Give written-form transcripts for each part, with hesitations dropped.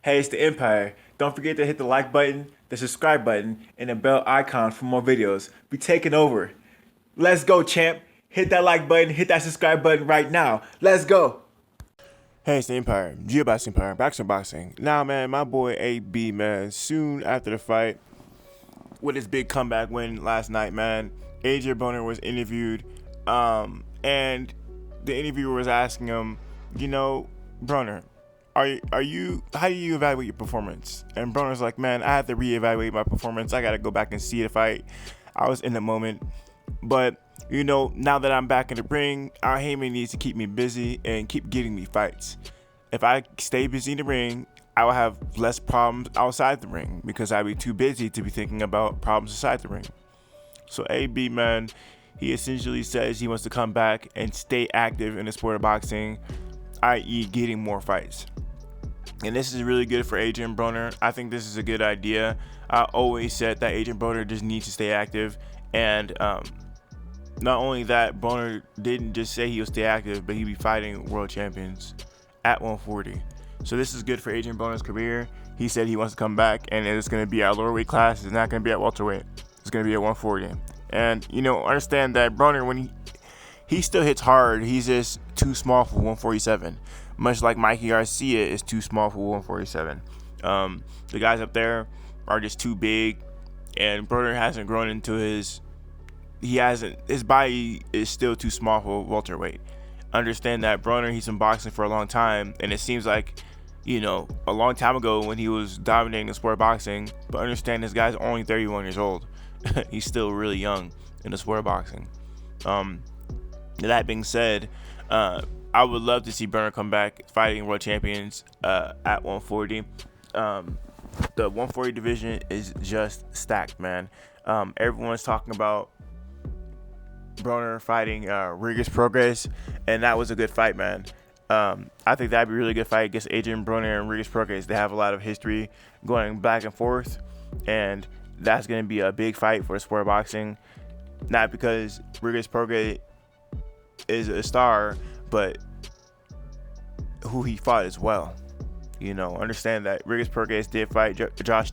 Hey, it's the Empire. Don't forget to hit the like button, the subscribe button, and the bell icon for more videos. We taking over. Let's go, champ. Hit that like button, hit that subscribe button right now. Let's go. Hey, it's the Empire. Geobox Empire. Boxing Boxing. Now, man, my boy AB, man, soon after the fight, with his big comeback win last night, man, Adrien Broner was interviewed, and the interviewer was asking him, Broner, how do you evaluate your performance? And Broner's like, man, I have to reevaluate my performance. I got to go back and see the fight. I was in the moment, but now that I'm back in the ring, our HAYMON needs to keep me busy and keep getting me fights. If I stay busy in the ring, I will have less problems outside the ring because I'll be too busy to be thinking about problems inside the ring. So AB, man, he essentially says he wants to come back and stay active in the sport of boxing, i.e. getting more fights. And this is really good for Adrien Broner. I think this is a good idea. I always said that Adrien Broner just needs to stay active. And not only that, Broner didn't just say he would stay active, but he'd be fighting world champions at 140. So this is good for Adrien Broner's career. He said he wants to come back, and it's going to be at lower weight class. It's not going to be at welterweight. It's going to be at 140. And, understand that Broner, when he still hits hard, he's just too small for 147. Much like Mikey Garcia is too small for 147. The guys up there are just too big, and Broner hasn't grown into his body is still too small for welterweight. Understand that Broner, he's been boxing for a long time, and it seems like, a long time ago when he was dominating the sport of boxing, but understand this guy's only 31 years old. He's still really young in the sport of boxing. That being said, I would love to see Broner come back fighting world champions at 140. The 140 division is just stacked, man. Everyone's talking about Broner fighting Rigas Progress, and that was a good fight, man. I think that'd be a really good fight against Adrien Broner and Rigas Progress. They have a lot of history going back and forth, and that's going to be a big fight for the sport of boxing. Not because Rigas Progress is a star, but who he fought as well. Understand that Rigas Progress did fight Josh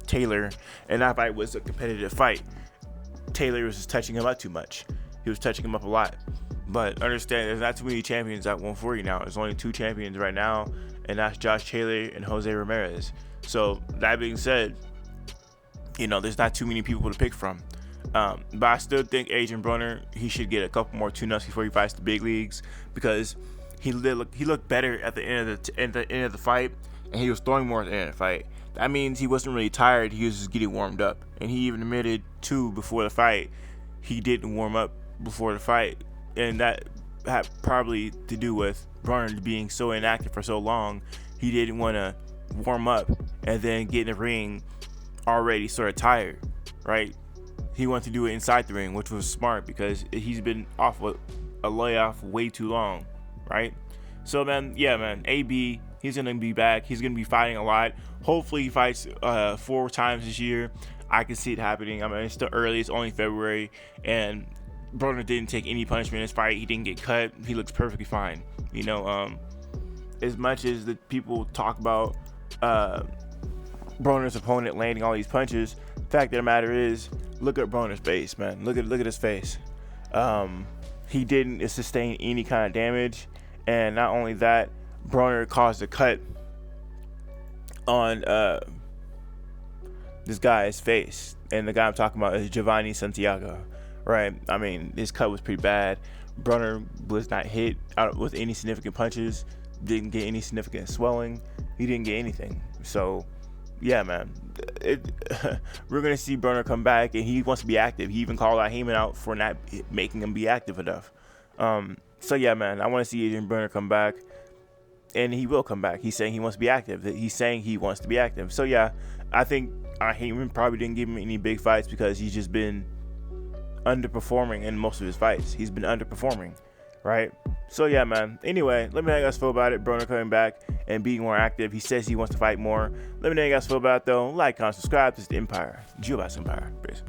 Taylor, and that fight was a competitive fight. Taylor was just touching him up too much. He was touching him up a lot. But understand, there's not too many champions at 140 now. There's only two champions right now, and that's Josh Taylor and Jose Ramirez. So that being said, there's not too many people to pick from. But I still think Adrien Broner, he should get a couple more tune-ups before he fights the big leagues, because he looked better at the end of the fight, and he was throwing more at the end of the fight. That means he wasn't really tired. He was just getting warmed up, and he even admitted before the fight he didn't warm up before the fight, and that had probably to do with Broner being so inactive for so long. He didn't want to warm up and then get in the ring already sort of tired, right? He wanted to do it inside the ring, which was smart because he's been off a layoff way too long, right? So, man, AB, he's going to be back. He's going to be fighting a lot. Hopefully he fights 4 times this year. I can see it happening. I mean, it's still early. It's only February, and Broner didn't take any punishment in his fight. He didn't get cut. He looks perfectly fine. As much as the people talk about Broner's opponent landing all these punches, the fact of the matter is, look at Broner's face, man. Look at his face. He didn't sustain any kind of damage, and not only that, Broner caused a cut on this guy's face, and the guy I'm talking about is Giovanni Santiago, right? I mean, his cut was pretty bad. Broner was not hit out with any significant punches, didn't get any significant swelling. He didn't get anything. So, yeah, man, we're gonna see Broner come back, and he wants to be active. He even called out HAYMON out for not making him be active enough. So yeah, man, I want to see Adrien Broner come back, and he will come back. He's saying he wants to be active. So yeah, I think HAYMON probably didn't give him any big fights because he's just been underperforming in most of his fights. He's been underperforming, right? So yeah, man. Anyway, let me know how you guys feel about it. Broner coming back and being more active. He says he wants to fight more. Let me know how you guys feel about it, though. Like, comment, subscribe. This is the Empire. Geobox Empire. Peace.